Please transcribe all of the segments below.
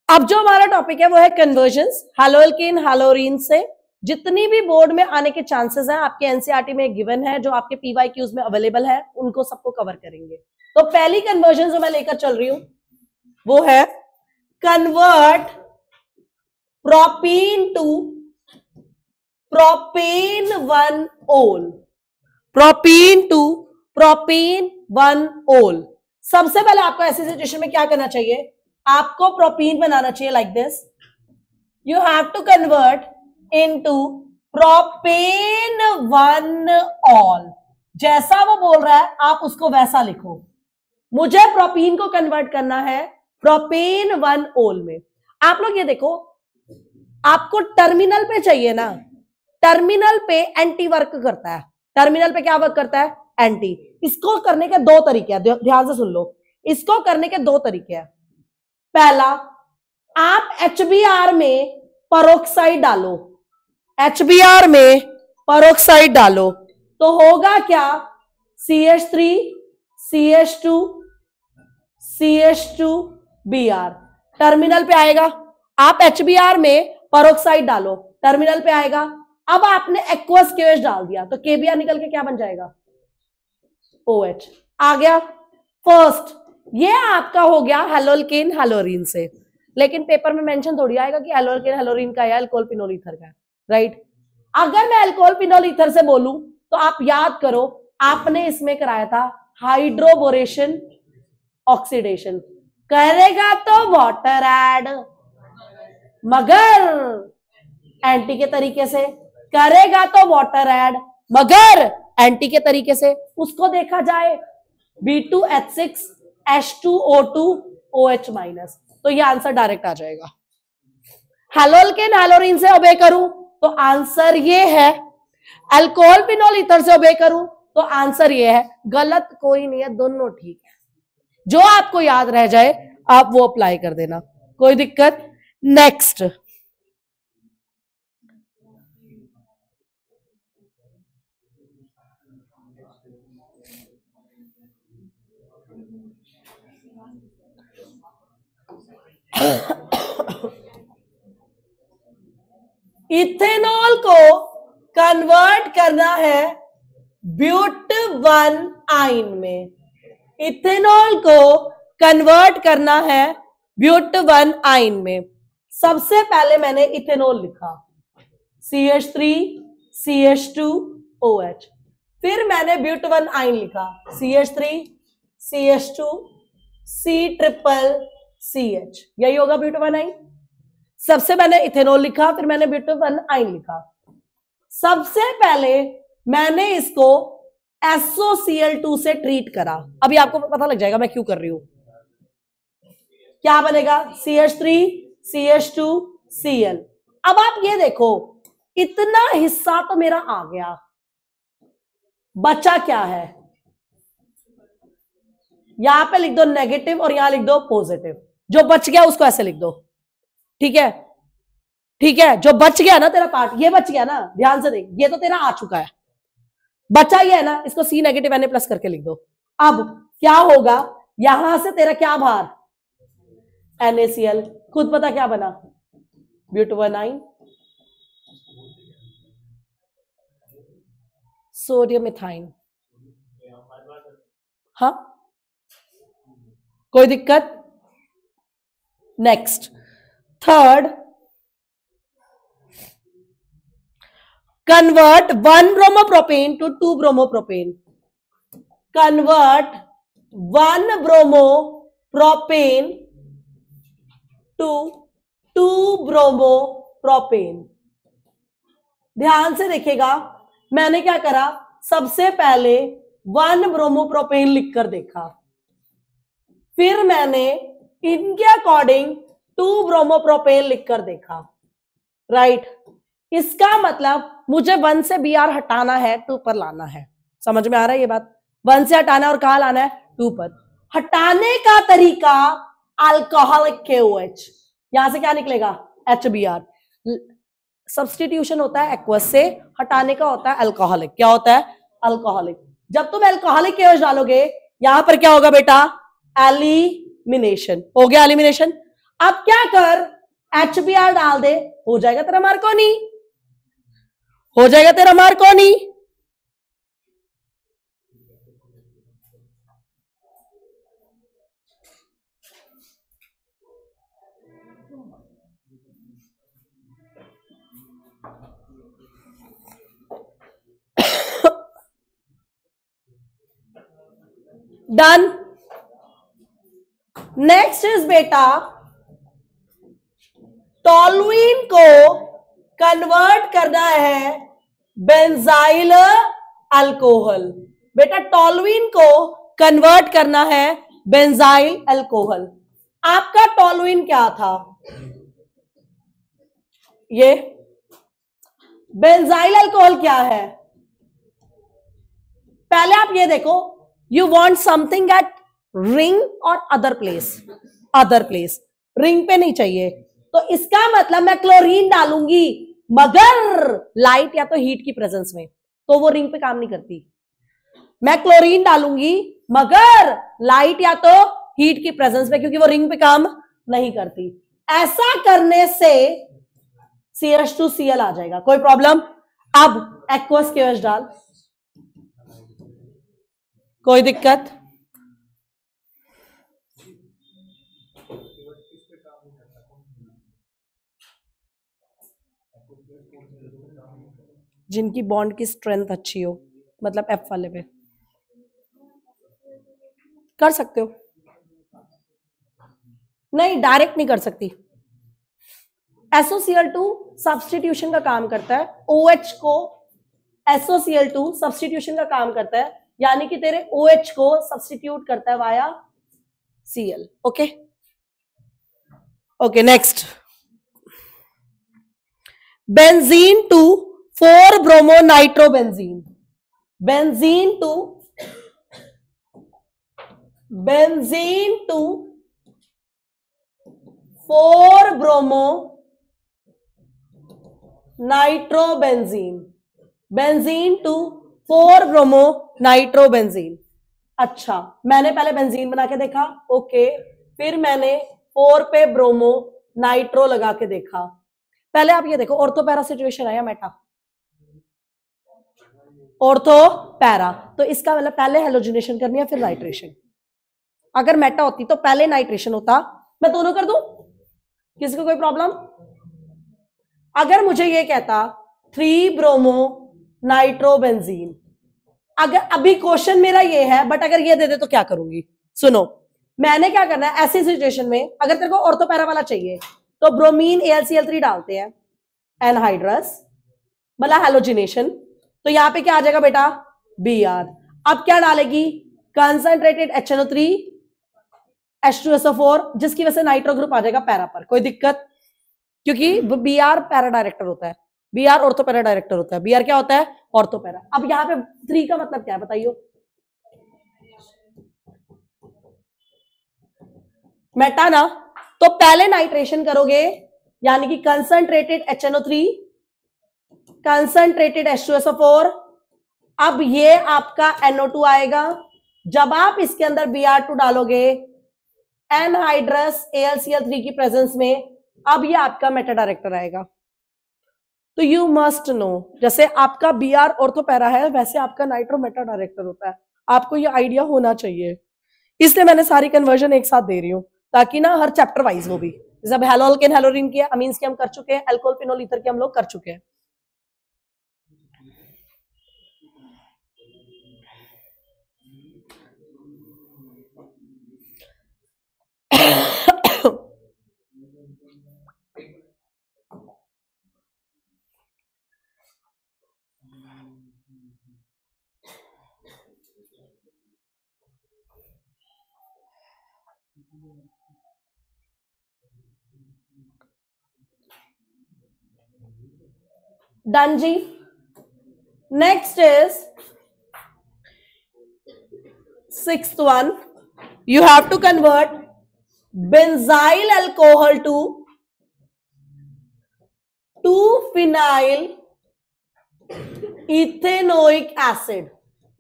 अब जो हमारा टॉपिक है वो है कन्वर्जन्स हैलोअल्केन हैलोरीन से। जितनी भी बोर्ड में आने के चांसेस हैं आपके एनसीईआरटी में गिवन है, जो आपके पीवाईक्यूज में अवेलेबल है, उनको सबको कवर करेंगे। तो पहली कन्वर्जन जो मैं लेकर चल रही हूं वो है कन्वर्ट प्रोपीन टू प्रोपेन 1 ओल। प्रोपीन टू प्रोपेन 1 ओल। सबसे पहले आपको ऐसी सिचुएशन में क्या करना चाहिए, आपको प्रोपीन बनाना चाहिए like this. You have to convert into propane 1 ol. जैसा वो बोल रहा है आप उसको वैसा लिखो। मुझे प्रोपीन को कन्वर्ट करना है प्रोपेन 1 ओल में। आप लोग ये देखो, आपको टर्मिनल पे चाहिए ना, टर्मिनल पे एंटी वर्क करता है। टर्मिनल पे क्या वर्क करता है, एंटी। इसको करने के दो तरीके हैं, ध्यान से सुन लो। इसको करने के दो तरीके हैं। पहला, आप HBr में परोक्साइड डालो, HBr में परोक्साइड डालो तो होगा क्या, CH3 CH2 CH2Br टर्मिनल पे आएगा। आप HBr में परोक्साइड डालो, टर्मिनल पे आएगा। अब आपने एक्वस KOH डाल दिया तो KBr निकल के क्या बन जाएगा, OH आ गया। फर्स्ट ये आपका हो गया हैलोअल्केन हैलोरीन से, लेकिन पेपर में मेंशन थोड़ी आएगा कि हैलोअल्केन हैलोरीन का है, अल्कोहल फिनोल ईथर का है, राइट। अगर मैं अल्कोहल फिनोल ईथर से बोलूं तो आप याद करो, आपने इसमें कराया था हाइड्रोबोरेशन ऑक्सीडेशन। करेगा तो वाटर ऐड, मगर एंटी के तरीके से करेगा तो वाटर ऐड, मगर एंटी के तरीके से। उसको देखा जाए B2H6 H2O2 OH माइनस, तो ये आंसर डायरेक्ट आ जाएगा। हैलोअल्केन हैलोरीन से ओबे करूं तो आंसर ये है, अल्कोहल फिनोल ईथर से ओबे करूं तो आंसर ये है। गलत कोई नहीं है, दोनों ठीक है। जो आपको याद रह जाए आप वो अप्लाई कर देना, कोई दिक्कत। नेक्स्ट, इथेनॉल को कन्वर्ट करना है ब्यूट-1 आइन में। इथेनॉल को कन्वर्ट करना है ब्यूट-1 आइन में। सबसे पहले मैंने इथेनॉल लिखा CH3 CH2 OH, फिर मैंने ब्यूट-1 आइन लिखा CH3 CH2 C∧CH, यही होगा ब्यूट-1 आइन। सबसे मैंने इथेनॉल लिखा, फिर मैंने ब्यूट-1 आइन लिखा। सबसे पहले मैंने इसको SOCl2 से ट्रीट करा। अभी आपको पता लग जाएगा मैं क्यों कर रही हूं। क्या बनेगा, CH3 CH2 Cl। अब आप ये देखो, इतना हिस्सा तो मेरा आ गया, बचा क्या है, यहां पे लिख दो नेगेटिव और यहां लिख दो पॉजिटिव। जो बच गया उसको ऐसे लिख दो, ठीक है, ठीक है। जो बच गया ना तेरा पार्ट, ये बच गया ना, ध्यान से देख, ये तो तेरा आ चुका है, बचा ही है ना, इसको C नेगेटिव Na प्लस करके लिख दो। अब क्या होगा, यहां से तेरा क्या बाहर, NaCl। खुद पता क्या बना, ब्यूट-1 आइन सोडियम इथाइन। हाँ, कोई दिक्कत। Next, third, convert 1 bromopropane to 2 bromopropane. Convert 1 bromopropane to 2 bromopropane. ध्यान से देखिएगा, मैंने क्या करा, सबसे पहले 1 ब्रोमोप्रोपेन लिखकर देखा, फिर मैंने इनके अकॉर्डिंग 2 ब्रोमोप्रोपेन लिखकर देखा, राइट। इसका मतलब मुझे 1 से Br हटाना है, 2 पर लाना है। समझ में आ रहा है ये बात, 1 से हटाना है और कहां लाना है, 2 पर। हटाने का तरीका अल्कोहलिक KOH, यहां से क्या निकलेगा, HBr। सब्स्टिट्यूशन होता है एक्वस से, हटाने का होता है अल्कोहलिक। क्या होता है, अल्कोहलिक। जब तुम अल्कोहलिक KOH डालोगे, यहां पर क्या होगा बेटा, एलिमिनेशन हो गया, एलिमिनेशन। अब क्या कर, HBr डाल दे, हो जाएगा तेरा मार्कोनी, हो जाएगा तेरा मार्कोनी। डन। नेक्स्ट इज बेटा, टॉलुइन को कन्वर्ट करना है बेंजाइल अल्कोहल। बेटा टॉलुइन को कन्वर्ट करना है बेंजाइल अल्कोहल। आपका टॉलुइन क्या था, ये बेंजाइल अल्कोहल क्या है? पहले आप ये देखो, you want something at ring और other place, other place, ring पे नहीं चाहिए, तो इसका मतलब मैं क्लोरीन डालूंगी मगर लाइट या तो हीट की प्रेजेंस में, तो वो रिंग पे काम नहीं करती। मैं क्लोरीन डालूंगी मगर लाइट या तो हीट की प्रेजेंस में, क्योंकि वो रिंग पे काम नहीं करती। ऐसा करने से CH2Cl आ जाएगा, कोई प्रॉब्लम? अब एक्वस KOH डाल, कोई दिक्कत? जिनकी बॉन्ड की स्ट्रेंथ अच्छी हो, मतलब F वाले पे कर सकते हो, नहीं डायरेक्ट नहीं कर सकती। SOCl2 सब्स्टिट्यूशन का काम करता है, OH को SOCl2 सब्स्टिट्यूशन का काम करता है, यानी कि तेरे OH को सब्स्टिट्यूट करता है via Cl। Okay okay, next benzene to 4 bromo nitrobenzene, benzene to 4 bromo nitrobenzene, benzene to 4 bromo nitrobenzene. अच्छा, मैंने पहले बेंजीन बना के देखा, ओके, फिर मैंने 4 पे ब्रोमो नाइट्रो लगा के देखा। पहले आप ये देखो, ऑर्थो पैरा सिचुएशन है या मेटा? ऑर्थो पैरा, तो इसका मतलब पहले हेलोजिनेशन करनी है फिर नाइट्रेशन। अगर मेटा होती तो पहले नाइट्रेशन होता, मैं दोनों कर दूं, किसी को कोई प्रॉब्लम? अगर मुझे ये कहता 3 ब्रोमो नाइट्रोबेंजीन, अगर अभी क्वेश्चन मेरा ये है, बट अगर ये दे दे तो क्या करूंगी? सुनो, मैंने क्या करना है ऐसी सिचुएशन में, अगर तेरे को ऑर्थो पैरा वाला चाहिए तो ब्रोमीन AlCl3 डालते हैं, एनहाइड्रस मतलब हेलोजिनेशन, तो यहां पे क्या आ जाएगा बेटा? Br। अब क्या डालेगी? कंसंट्रेटेड HNO3 H2SO4, जिसकी वजह से नाइट्रो ग्रुप आ जाएगा पैरा पर। कोई दिक्कत? क्योंकि Br पैरा डायरेक्टर होता है, Br ऑर्थो पैरा डायरेक्टर होता है, Br क्या होता है? Ortho para. अब यहां पे 3 का मतलब क्या है बताइयो? मेटा ना, तो पहले नाइट्रेशन करोगे, यानी कि कंसंट्रेटेड HNO3 कंसंट्रेटेड H2SO4, अब ये आपका NO2 आएगा। जब आप इसके अंदर Br2 डालोगे एनहाइड्रस AlCl3 की प्रेजेंस में, अब ये आपका मेटा डायरेक्टर आएगा। तो यू मस्ट नो, जैसे आपका Br ऑर्थो पैरा है, वैसे आपका नाइट्रो मेटा डायरेक्टर होता है, आपको ये आइडिया होना चाहिए। इसलिए मैंने सारी कन्वर्जन एक साथ दे रही हूं, ताकि ना हर चैप्टर वाइज वो भी, जब हेलोअल्केन हेलोरिन की अमीन्स की हम कर चुके हैं, अल्कोहल फिनोल ईथर की हम लोग कर चुके हैं। Done जी। Next is 6th one. You have to convert benzyl alcohol to 2-phenyl ethanoic acid.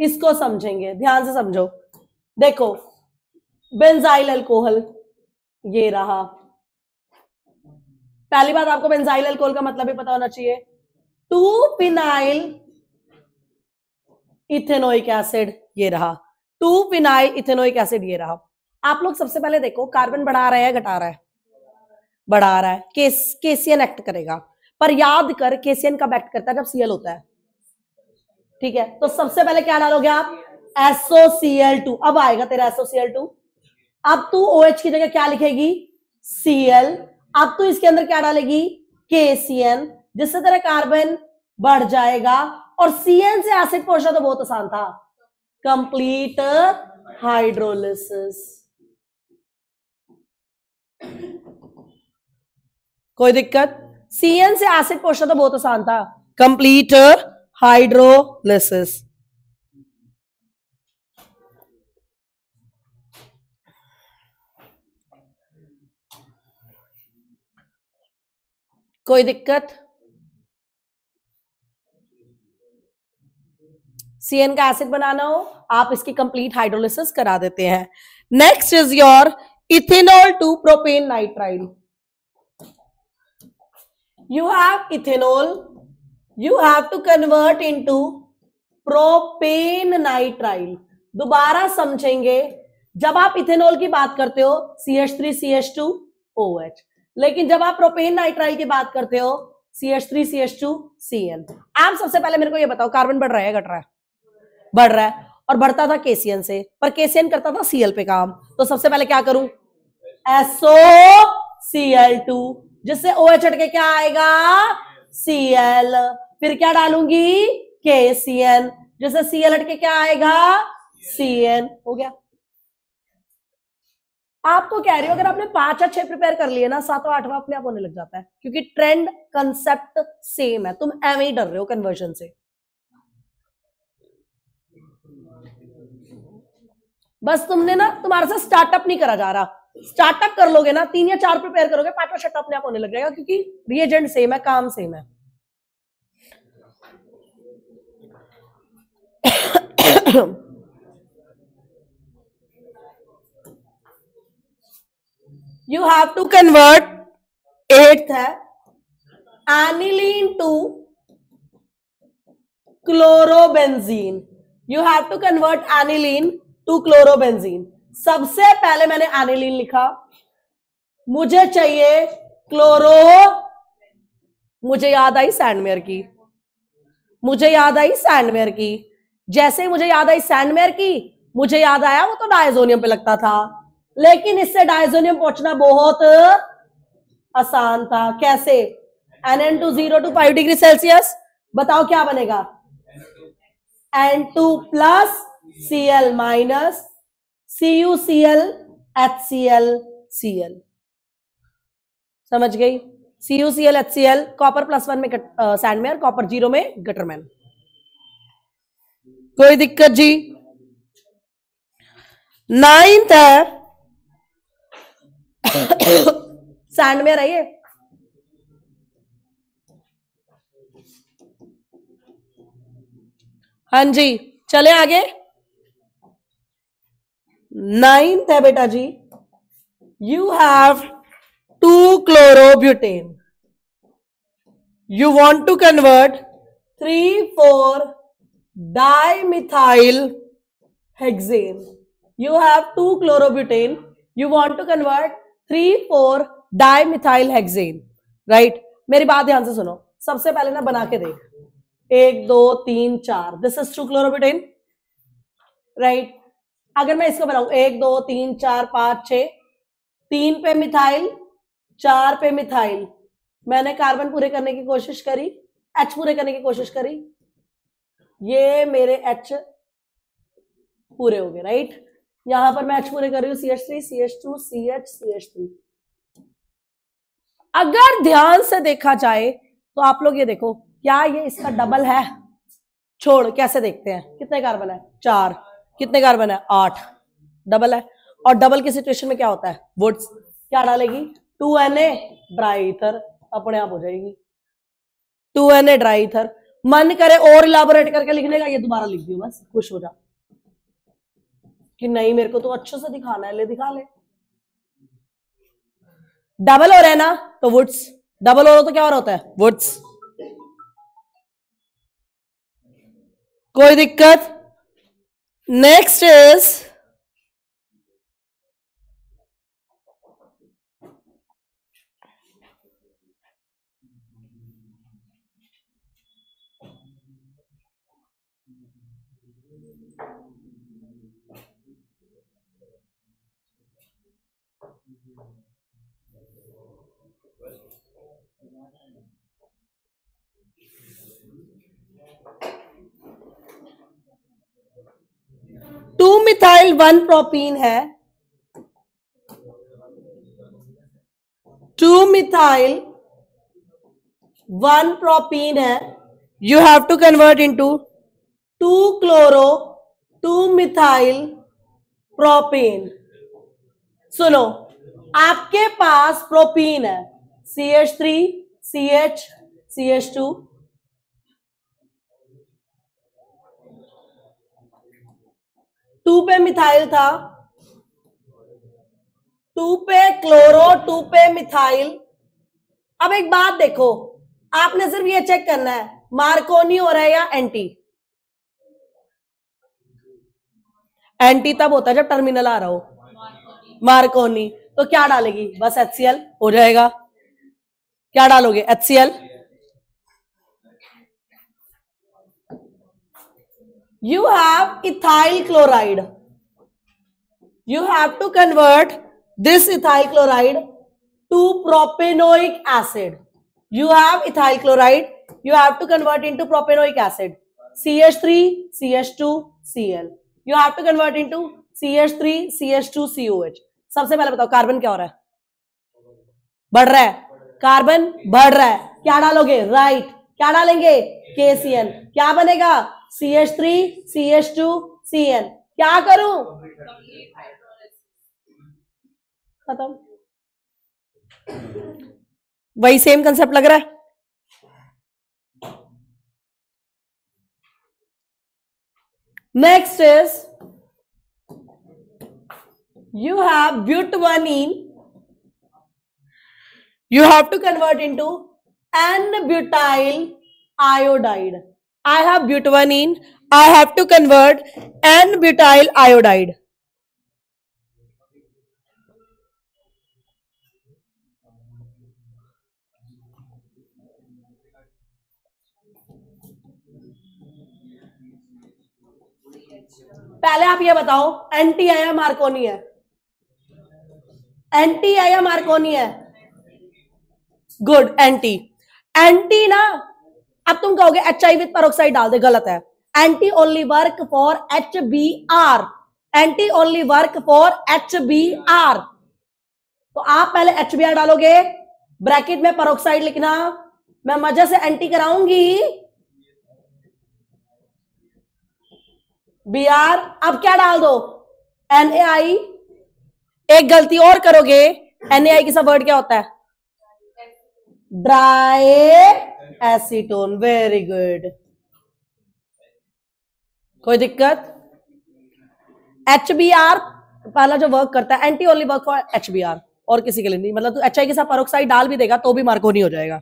इसको समझेंगे, ध्यान से समझो। देखो बेंजाइल अल्कोहल ये रहा, पहली बात आपको बेंजाइल अल्कोहल का मतलब भी पता होना चाहिए। 2-फिनाइल इथेनोइक एसिड ये रहा, 2-फिनाइल इथेनोइक एसिड ये रहा। आप लोग सबसे पहले देखो कार्बन बढ़ा रहा है घटा रहा है? बढ़ा रहा है। केसीएन एक्ट करेगा, पर याद कर केसीएन कब एक्ट करता है? जब सीएल होता है। ठीक है, तो सबसे पहले क्या डालोगे आप? SOCl2। अब आएगा तेरा SOCl2। अब तू OH की जगह क्या लिखेगी? Cl। अब तू इसके अंदर क्या डालेगी? KCN, जिससे तेरा कार्बन बढ़ जाएगा। और CN से एसिड पहुंचना तो बहुत आसान था, कंप्लीट हाइड्रोलिसिस। कोई दिक्कत? CN से एसिड पहुंचना तो बहुत आसान था, कंप्लीट हाइड्रोलिसिस। कोई दिक्कत? CN का एसिड बनाना हो, आप इसकी कंप्लीट हाइड्रोलिसिस करा देते हैं। Next is your ethanol to propane nitrile. You have ethanol, you have to convert into propane nitrile. दोबारा समझेंगे, जब आप इथेनॉल की बात करते हो CH3CH2OH, लेकिन जब आप प्रोपेन नाइट्राइल की बात करते हो CH3CH2CN। आप सबसे पहले मेरे को ये बताओ, कार्बन बढ़ रहा है घट रहा है? बढ़ रहा है, और बढ़ता था केसीएन से, पर केसीएन करता था सीएल पे काम। तो सबसे पहले क्या करूं? SOCl2, जिससे OH हट के क्या आएगा? Cl। फिर क्या डालूंगी? KCN, जिससे Cl हट के क्या आएगा? CN। हो गया। आपको कह रही हूं, अगर आपने 5 या 6 प्रिपेयर कर लिए ना, 7वां 8वां अपने आप होने लग जाता है, क्योंकि ट्रेंड कंसेप्ट सेम है। तुम एवं ही डर रहे हो कन्वर्जन से। बस तुमने ना, तुम्हारे से स्टार्टअप नहीं करा जा रहा। स्टार्टअप कर लोगे ना, 3 या 4 प्रिपेयर करोगे, 5वां 6वां अपने आप होने लग जाएगा, क्योंकि रिएजेंट सेम है, काम सेम है। You have to convert 8th है aniline to chlorobenzene. You have to convert aniline to chlorobenzene. सबसे पहले मैंने एनिलीन लिखा, मुझे चाहिए क्लोरो, मुझे याद आई सैंडमेयर की, मुझे याद आई सैंडमेयर की। जैसे ही मुझे याद आई सैंडमेयर की, मुझे याद आया वो तो डायजोनियम पे लगता था, लेकिन इससे डायजोनियम पहुंचना बहुत आसान था। कैसे? NN2 0 to 5 degree Celsius. बताओ क्या बनेगा? N2 plus Cl minus CuCl HCl Cl। समझ गई? CuCl HCl, कॉपर +1 में सैंडमेयर, कॉपर 0 में गटरमैन। कोई दिक्कत जी? 9th है सैंडमेयर है ये। हाँ जी, चले आगे। 9th है बेटा जी, you have 2-chlorobutain। You want to convert 3,4-dimethyl hexane। You have 2-chlorobutain, you want to convert 3,4-dimethyl hexane, right? मेरी बात ध्यान से सुनो, सबसे पहले ना बना के देख, 1 2 3 4, दिस इज 2-chlorobutain, राइट? अगर मैं इसको बनाऊं 1 2 3 4 5 6, 3 पे मिथाइल 4 पे मिथाइल, मैंने कार्बन पूरे करने की कोशिश करी, H पूरे करने की कोशिश करी, ये मेरे H पूरे हो गए, राइट? यहां पर मैं H पूरे कर रही हूं, CH3 CH2 CH CH3। अगर ध्यान से देखा जाए तो आप लोग ये देखो, क्या ये इसका डबल है? छोड़, कैसे देखते हैं? कितने कार्बन है? 4। कितने कार्बन है? 8। डबल है। और डबल की सिचुएशन में क्या होता है? वुड्स क्या डालेगी? 2Na ड्राई ईथर, अपने आप हो जाएगी 2Na ड्राई ईथर। मन करे और इलाबोरेट करके लिखने का, ये दोबारा लिख दियो, बस खुश हो जा कि नहीं मेरे को तो अच्छे से दिखाना है, ले दिखा ले। डबल हो रहा है ना, तो वुड्स डबल और हो तो क्या और होता है? वुड्स। कोई दिक्कत? नेक्स्ट इज 2-मिथाइल 1-प्रोपीन है, 2-मिथाइल 1-प्रोपीन है, you have to convert into 2-क्लोरो 2-मिथाइल प्रोपेन। सुनो, आपके पास प्रोपीन है CH3 CH CH2, 2 पे मिथाइल था, 2 पे क्लोरो 2 पे मिथाइल। अब एक बात देखो, आपने सिर्फ ये चेक करना है मार्कोनी हो रहा है या एंटी। एंटी तब होता है जब टर्मिनल आ रहा हो, मार्कोनी। तो क्या डालेगी? बस HCl हो जाएगा। क्या डालोगे? HCl। You have ethyl chloride. You have to convert this ethyl chloride to propanoic acid. You have ethyl chloride. You have to convert into propanoic acid. CH3 CH2 Cl. You have to convert into CH3 CH2 COH. सबसे पहले बताओ carbon क्या हो रहा है? बढ़ रहा है। कार्बन बढ़ रहा है, क्या डालोगे? राइट। क्या डालेंगे? KCN। क्या बनेगा? CH3 CH2 CN। क्या करूं? खत्म। वही सेम कंसेप्ट लग रहा है। Next is you have butanine. You have to convert into N-butyl iodide. I have butanine. I have to convert N-butyl iodide. पहले आप ये बताओ एंटी है या मार्कोनी है? एंटी है या मार्कोनी है? Good, anti. एंटी ना, अब तुम कहोगे HI विद पेरोक्साइड डाल दे, गलत है। Anti only work for HBr। Anti only work for HBr। तो आप पहले HBr डालोगे, ब्रैकेट में पेरोक्साइड लिखना, मैं मजे से एंटी कराऊंगी Br। अब क्या डाल दो? NaI। एक गलती और करोगे, NaI की सब वर्ड क्या होता है? Dry acetone. Very good. कोई दिक्कत? HBr पहला जो वर्क करता है, anti only work for HBr, और किसी के लिए नहीं। मतलब तू HI के साथ पेरोक्साइड डाल भी देगा तो भी मार्कोनी हो जाएगा।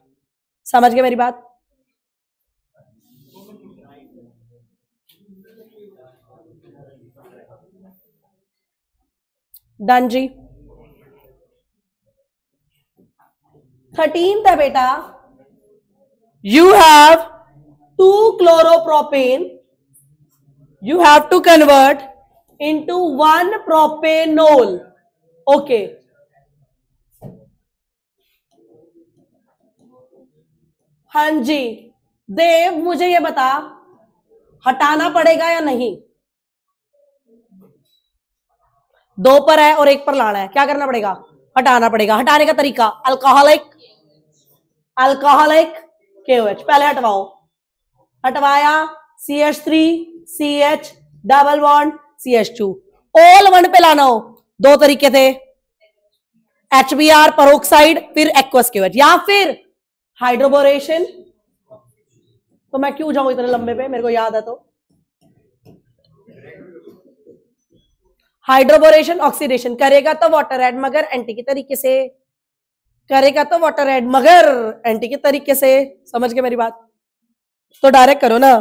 समझ गए मेरी बात? डन जी। 13th है बेटा, you have 2-chloropropane. You have to convert into 1-propanol. Okay. हाँ जी देव, मुझे ये बता, हटाना पड़ेगा या नहीं? 2 पर है और 1 पर लाना है, क्या करना पड़ेगा? हटाना पड़ेगा। हटाने का तरीका, अल्कोहलिक KOH पहले हटवाओ। हटवाया, CH3 CH double bond CH2, all 1 पे लाना हो। 2 तरीके थे, HBr पेरोक्साइड फिर एक्वस KOH, या फिर हाइड्रोबोरेशन। तो मैं क्यों जाऊं इतने लंबे पे, मेरे को याद है। तो हाइड्रोबोरेशन ऑक्सीडेशन करेगा तो वाटर ऐड, मगर एंटी की तरीके से। करेगा तो वाटर ऐड, मगर एंटी के तरीके से। समझ गए मेरी बात? तो डायरेक्ट करो ना।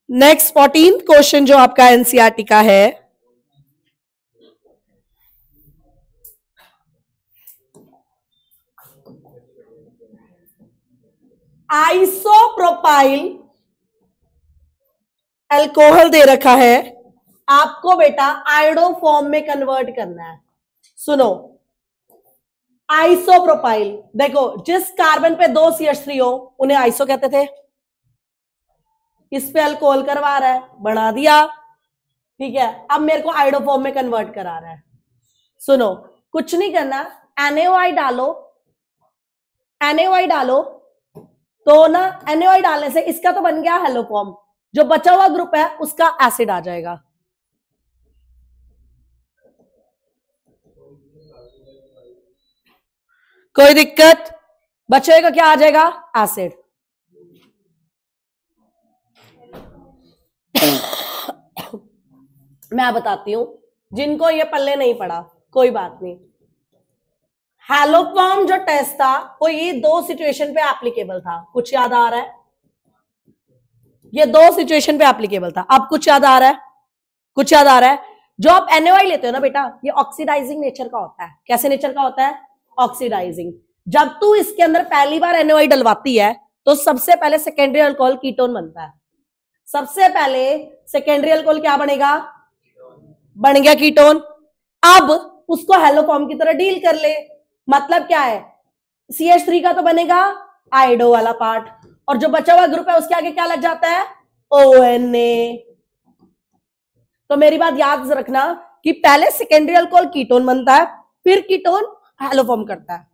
नेक्स्ट 14 क्वेश्चन जो आपका एनसीईआरटी का है, आइसोप्रोपाइल अल्कोहल दे रखा है, आपको बेटा आयोडो फॉर्म में कन्वर्ट करना है। सुनो, आइसोप्रोपाइल, देखो जिस कार्बन पे 2 CH3 हो उन्हें आइसो कहते थे, इस पे अल्कोहल करवा रहा है, बना दिया, ठीक है। अब मेरे को आयोडो फॉर्म में कन्वर्ट करा रहा है। सुनो, कुछ नहीं करना, NaOI डालो, NaOI डालो, तो ना NaOI डालने से इसका तो बन गया हेलो फॉर्म, जो बचा हुआ ग्रुप है उसका एसिड आ जाएगा। कोई दिक्कत? बचेगा क्या आ जाएगा? एसिड। मैं बताती हूं, जिनको ये पल्ले नहीं पड़ा कोई बात नहीं। हैलोफॉर्म जो टेस्ट था वो ये 2 सिचुएशन पे एप्लीकेबल था, कुछ याद आ रहा है? ये 2 सिचुएशन पे एप्लीकेबल था। अब कुछ याद आ रहा है? कुछ याद आ रहा है? जो आप NaOI लेते हो ना बेटा, ये ऑक्सीडाइजिंग नेचर का होता है। कैसे नेचर का होता है? ऑक्सीडाइजिंग। जब तू इसके अंदर पहली बार NaOI डलवाती है तो सबसे पहले सेकेंडरी अल्कोहल कीटोन बनता है। सबसे पहले सेकेंडरी अल्कोहल क्या बनेगा? बन गया कीटोन। अब उसको हेलो फॉर्म की तरह डील कर ले। मतलब क्या है? CH3 का तो बनेगा आयोडो वाला पार्ट, और जो बचा हुआ ग्रुप है उसके आगे क्या लग जाता है? ONA। तो मेरी बात याद रखना कि पहले सेकेंडरी अल्कोहल कीटोन बनता है, फिर कीटोन हेलो फॉर्म करता है।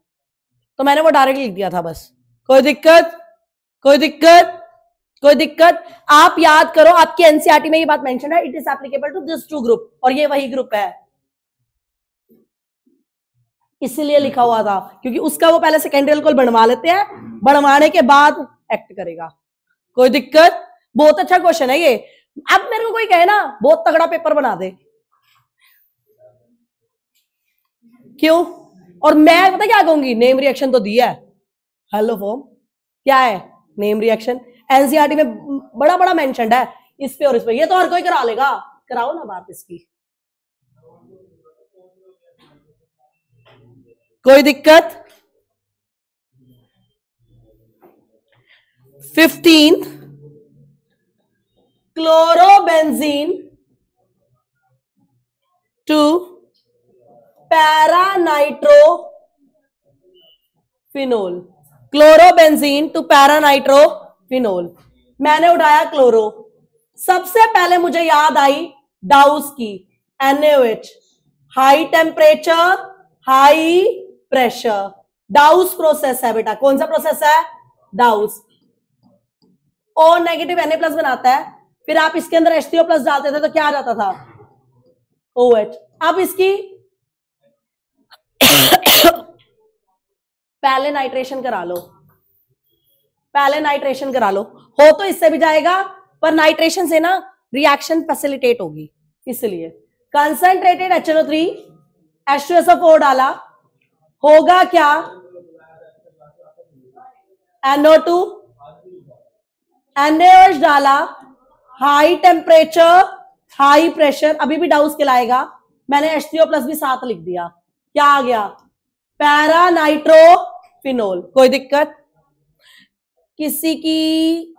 तो मैंने वो डायरेक्ट लिख दिया था बस। कोई दिक्कत? कोई दिक्कत? कोई दिक्कत? आप याद करो, आपकी एनसीईआरटी में ये बात मेंशन है, it is applicable to this 2 group, और ये वही ग्रुप है, इसलिए लिखा हुआ था, क्योंकि उसका वो पहले सेकेंडरी अल्कोहल बनवा लेते हैं, बनवाने के बाद एक्ट करेगा। कोई दिक्कत? बहुत अच्छा क्वेश्चन है ये। अब मेरे को कोई कहे ना बहुत तगड़ा पेपर बना दे, क्यों? और मैं पता क्या कहूंगी? नेम रिएक्शन तो दिया है, हेलो फॉर्म क्या है? Name reaction. एनसीईआरटी में बड़ा बड़ा मेंशन्ड है इस पे और इस पे, ये तो हर कोई करा लेगा। कराओ ना बात इसकी। कोई दिक्कत? 15 chlorobenzene to para nitrophenol. Chlorobenzene to para nitrophenol. मैंने उठाया क्लोरो, सबसे पहले मुझे याद आई डाउस की, NaOH, high temperature high pressure, डाउस process है बेटा। कौन सा प्रोसेस है? डाउस। O नेगेटिव Na+ बनाता है, फिर आप इसके अंदर H3O+ डालते थे तो क्या आ जाता था? OH। अब इसकी पहले नाइट्रेशन करा लो, पहले नाइट्रेशन करा लो, हो तो इससे भी जाएगा, पर नाइट्रेशन से ना रिएक्शन फैसिलिटेट होगी, इसलिए कंसंट्रेटेड HNO3 H2SO4 डाला, होगा क्या? NO2 NaOH डाला, हाई टेम्परेचर हाई प्रेशर, अभी भी डाउस कहलाएगा। मैंने H3O+ भी साथ लिख दिया, क्या आ गया? पैरानाइट्रोफिनोल। कोई दिक्कत? किसी की